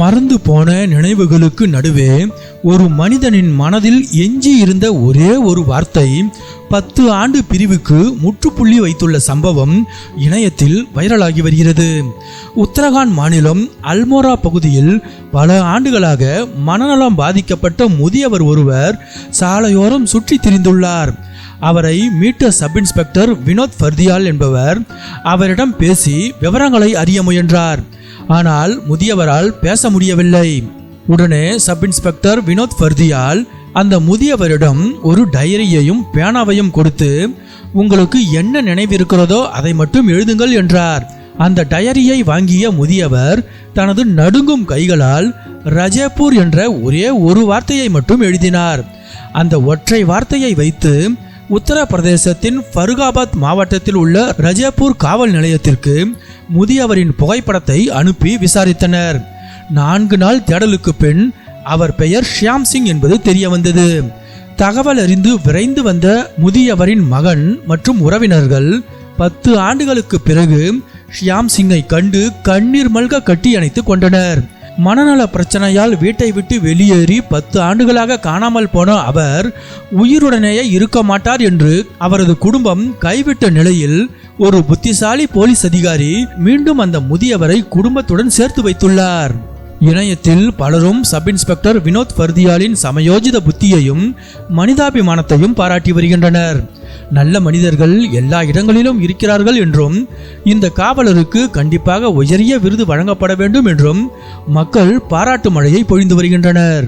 மறந்து போன நினைவுகளுக்கு நடுவே ஒரு மனிதனின் மனதில் எஞ்சி இருந்த ஒரே ஒரு வார்த்தை 10 ஆண்டு பிரிவுக்கு முற்றுப்புள்ளி வைத்துள்ள சம்பவம் இணையத்தில் வைரலாகி வருகிறது. உத்தரகாண்ட் மாநிலம் அல்மோரா பகுதியில் பல ஆண்டுகளாக மனநலம் பாதிக்கப்பட்ட முதியவர் ஒருவர் சாலையோரம் சுற்றி திரிந்துள்ளார். அவரை மீட்ட சப் இன்ஸ்பெக்டர் வினோத் ஃபர்தியால் என்பவர் அவரிடம் பேசி விவரங்களை அறிய முயன்றார். ஆனால் முதியவரால் பேச முடியவில்லை. உடனே சப் இன்ஸ்பெக்டர் வினோத் ஃபர்தியால் அந்த முதியவரிடம் ஒரு டைரியையும் பேனாவையும் கொடுத்து, உங்களுக்கு என்ன நினைவிருக்கிறதோ அதை மட்டும் எழுதுங்கள் என்றார். அந்த டைரியை வாங்கிய முதியவர் தனது நடுங்கும் கைகளால் ரஜேபூர் என்ற ஒரே ஒரு வார்த்தையை மட்டும் எழுதினார். அந்த ஒற்றை வார்த்தையை வைத்து உத்தரப்பிரதேசத்தின் ஃபருகாபாத் மாவட்டத்தில் உள்ள ரஜேபூர் காவல் நிலையத்திற்கு முதியவரின் புகைப்படத்தை அனுப்பி விசாரித்தனர். 4 நாள் தேடலுக்கு பின் அவர் பெயர் ஷியாம் சிங் என்பது தெரிய வந்தது. தகவல் அறிந்து விரைந்து வந்த முதியவரின் மகன் மற்றும் உறவினர்கள் 10 ஆண்டுகளுக்கு பிறகு ஷியாம் சிங்கை கண்டு கண்ணீர் மல்க கட்டி அணைத்து கொண்டனர். மனநல பிரச்சனையால் வீட்டை விட்டு வெளியேறி 10 ஆண்டுகளாக காணாமல் போன அவர் உயிருடனேயே இருக்க மாட்டார் என்று அவரது குடும்பம் கைவிட்ட நிலையில் ஒரு புத்திசாலி போலீஸ் அதிகாரி மீண்டும் அந்த முதியவரை குடும்பத்துடன் சேர்த்து வைத்துள்ளார். இணையத்தில் பலரும் சப் இன்ஸ்பெக்டர் வினோத் ஃபர்தியாலின் சமயோஜித புத்தியையும் மனிதாபிமானத்தையும் பாராட்டி வருகின்றனர். நல்ல மனிதர்கள் எல்லா இடங்களிலும் இருக்கிறார்கள் என்றும் இந்த காவலருக்கு கண்டிப்பாக உயரிய விருது வழங்கப்பட வேண்டும் என்றும் மக்கள் பாராட்டு மழையை பொழிந்து வருகின்றனர்.